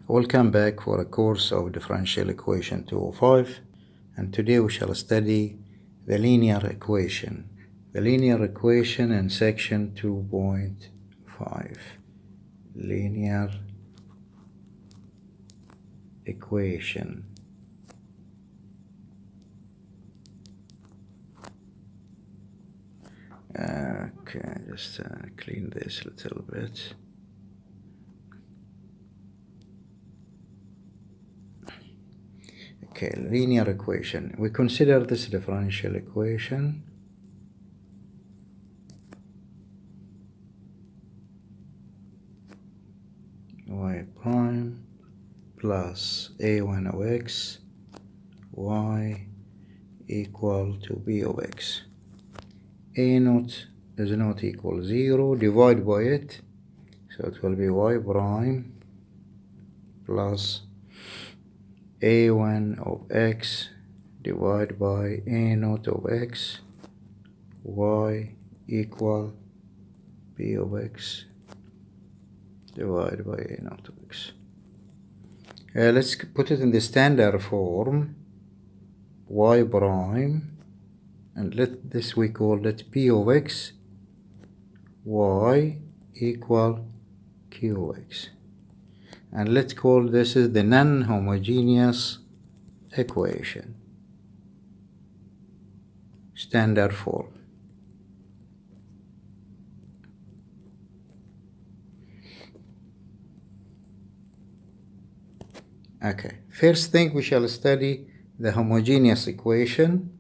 Welcome back for a course of differential equation 205, and today we shall study the linear equation. The linear equation in section 2.5. Linear equation. Okay, just clean this a little bit. Okay, linear equation. We consider this differential equation. Y prime plus a1 of x, y equal to b of x. A naught is not equal 0, divide by it, so it will be y prime plus a1 of x divided by a naught of x, y equal b of x divided by a naught of x. Let's put it in the standard form, y prime, and let this we call it p of x, y equal q of x. And let's call this is the non-homogeneous equation, standard form. Okay, first thing we shall study the homogeneous equation.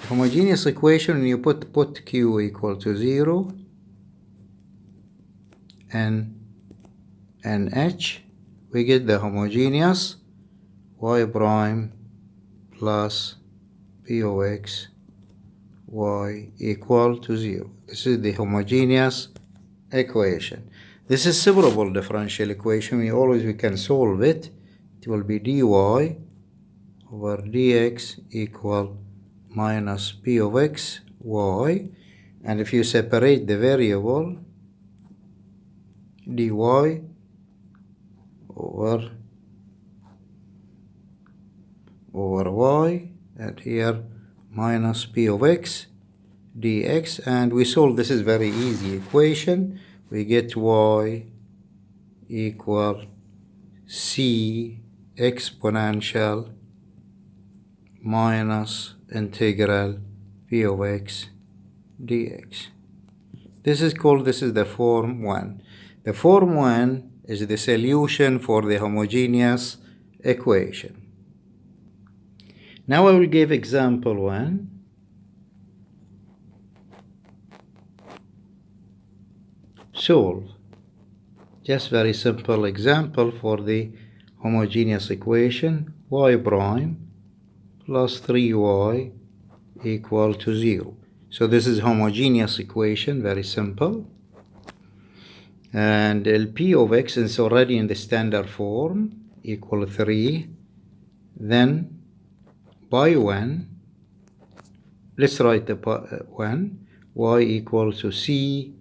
Homogeneous equation, when you put q equal to 0 and h, we get the homogeneous y prime plus p of x, y equal to 0. This is the homogeneous equation. This is separable differential equation. We can solve it. It will be dy over dx equal minus p of x, y, and if you separate the variable, dy over y, and here minus p of x dx, and we solve. This is very easy equation. We get y equal c exponential minus integral p of x dx. This is the form 1. The form 1 is the solution for the homogeneous equation. Now I will give example 1. Solve. Just very simple example for the homogeneous equation. Y prime plus 3y equal to 0. So this is homogeneous equation, very simple. And p of x is already in the standard form, equal 3. Then by 1, let's write the 1, y equal to c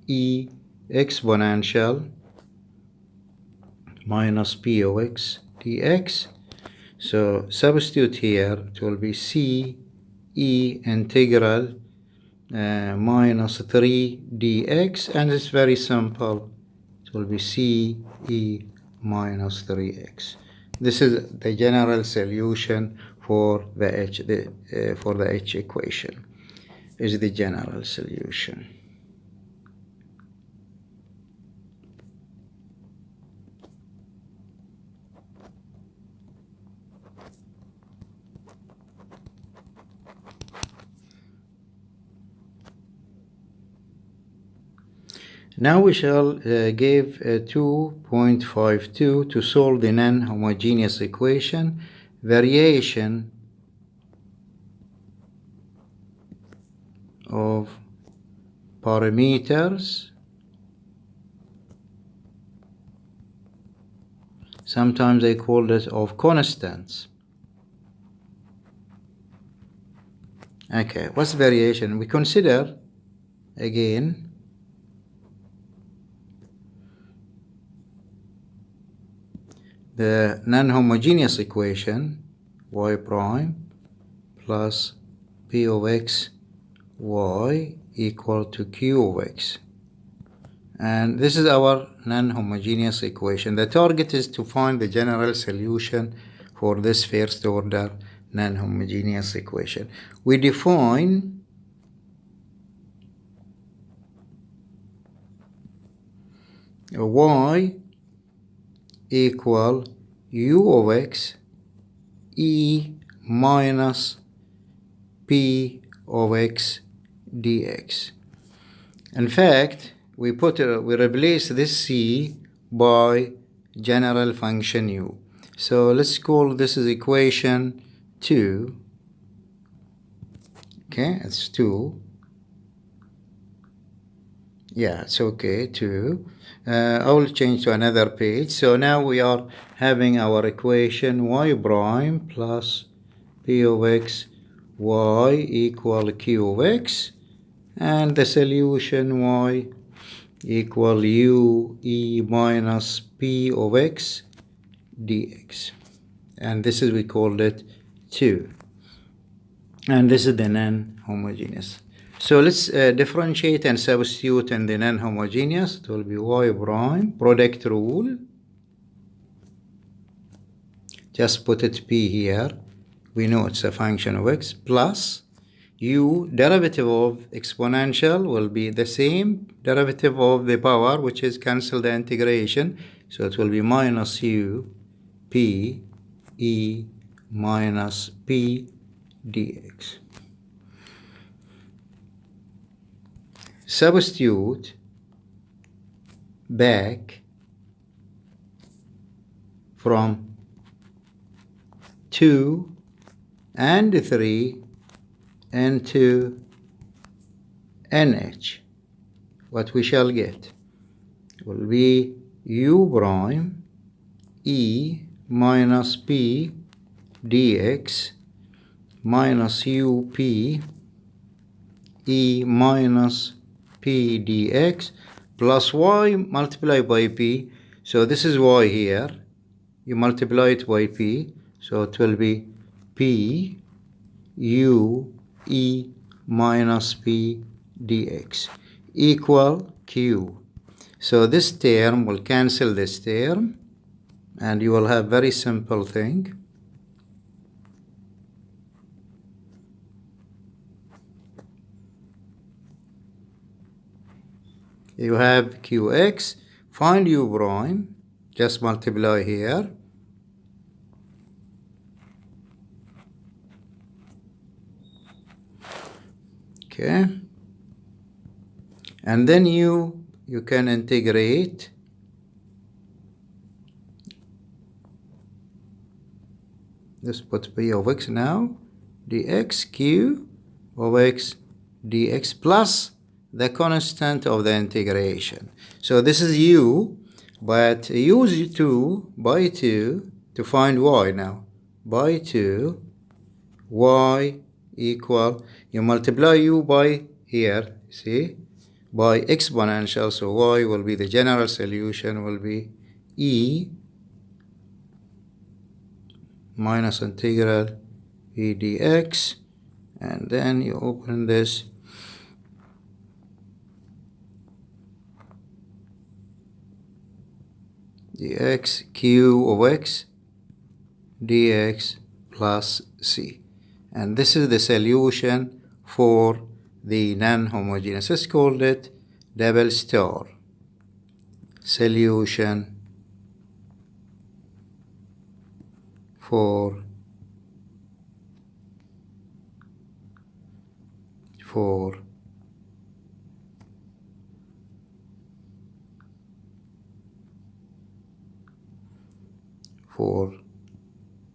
e exponential minus p of x dx. So substitute here, it will be c e integral minus 3 dx, and it's very simple. It will be c e minus 3x. This is the general solution for the h equation. Is the general solution. Now we shall give 2.52 to solve the non-homogeneous equation. Variation of parameters. Sometimes they call it of constants. Okay, what's variation? We consider again the non-homogeneous equation y prime plus p of x y equal to q of x. And this is our non-homogeneous equation. The target is to find the general solution for this first order non-homogeneous equation. We define y equal u of x e minus p of x dx. In fact, we replace this c by general function u. So let's call this is equation 2. Okay, it's 2. Yeah, it's okay, 2. I will change to another page. So now we are having our equation y prime plus p of x y equal q of x, and the solution y equal u e minus p of x dx. And this is, we called it 2. And this is the non-homogeneous. So let's differentiate and substitute in the non-homogeneous. It will be y prime, product rule. Just put it p here. We know it's a function of x, plus u, derivative of exponential will be the same derivative of the power, which is cancel the integration. So it will be minus u p e minus p dx. Substitute back from 2 and 3 into NH. What we shall get will be u prime e minus p dx minus up e minus p dx plus y multiplied by p. So this is y here. You multiply it by p. So it will be p u e minus p dx equal q. So this term will cancel this term, and you will have very simple thing. You have qx, find u prime, just multiply here. Okay. And then you can integrate this, put p of x now, dx q of x dx plus the constant of the integration. So this is u, but use 2 by 2 to find y now. By 2, y equal, you multiply u by here, see, by exponential, so y will be, the general solution will be e minus integral e dx, and then you open this, dx q of x dx plus c. And this is the solution for the non-homogeneous. Let's call it double star solution for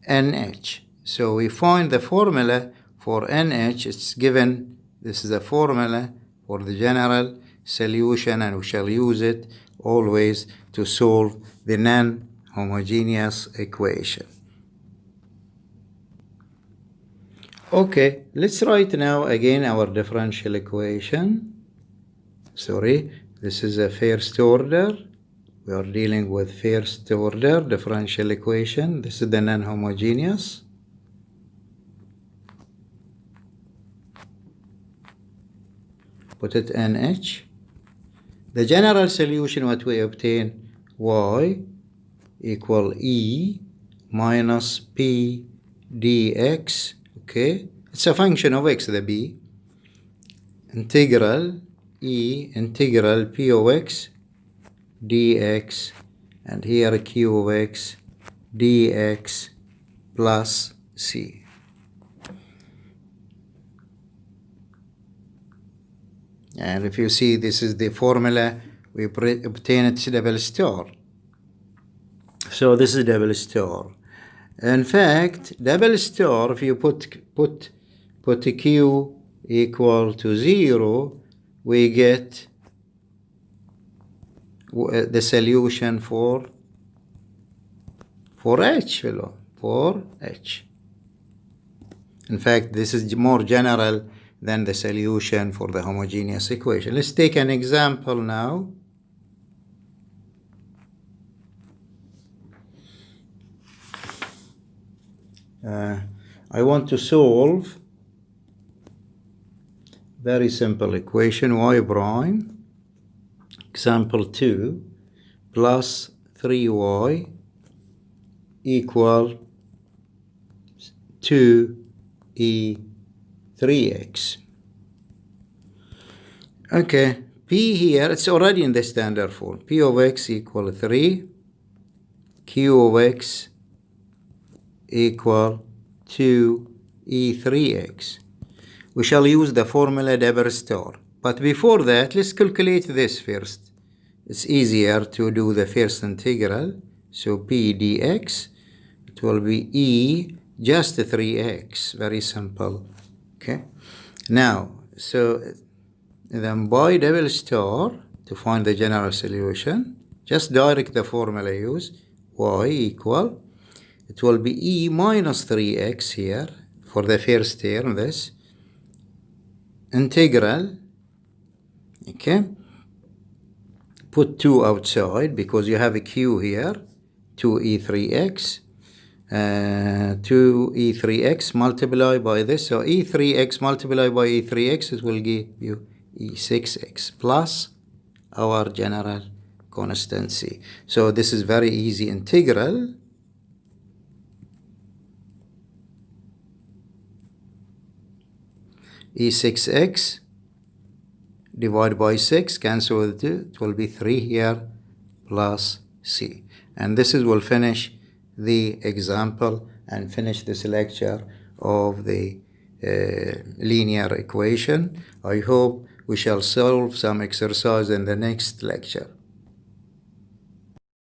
NH. So we find the formula for NH. It's given, this is the formula for the general solution, and we shall use it always to solve the non-homogeneous equation. Okay, let's write now again our differential equation. Sorry, this is a first order. We are dealing with first order differential equation. This is the non-homogeneous. Put it NH. The general solution, what we obtain, y equal E minus P dx. Okay, it's a function of x, the b. Integral E integral P of x dx, and here Q of x dx plus C. And if you see, this is the formula we obtain its double star. So this is double star. In fact, double star, if you put Q equal to 0, we get the solution for H, for H. In fact, this is more general than the solution for the homogeneous equation. Let's take an example now. I want to solve very simple equation, y prime, example 2, plus 3y equal 2e3x. Okay, p here, it's already in the standard form. P of x equal 3, q of x equal 2e3x. We shall use the formula double star. But before that, let's calculate this first. It's easier to do the first integral. So p dx, it will be e just 3x. Very simple. Okay. Now, so then by double star, to find the general solution, just direct the formula use. Y equal, it will be e minus 3x here for the first term, this integral. Okay, put 2 outside because you have a q here, 2e3x, 2e3x multiplied by this, so e3x multiplied by e3x, it will give you e6x plus our general constant c. So this is very easy. Integral e6x divided by 6, cancel with 2, it will be 3 here plus c. And this is will finish the example and finish this lecture of the linear equation. I hope we shall solve some exercise in the next lecture.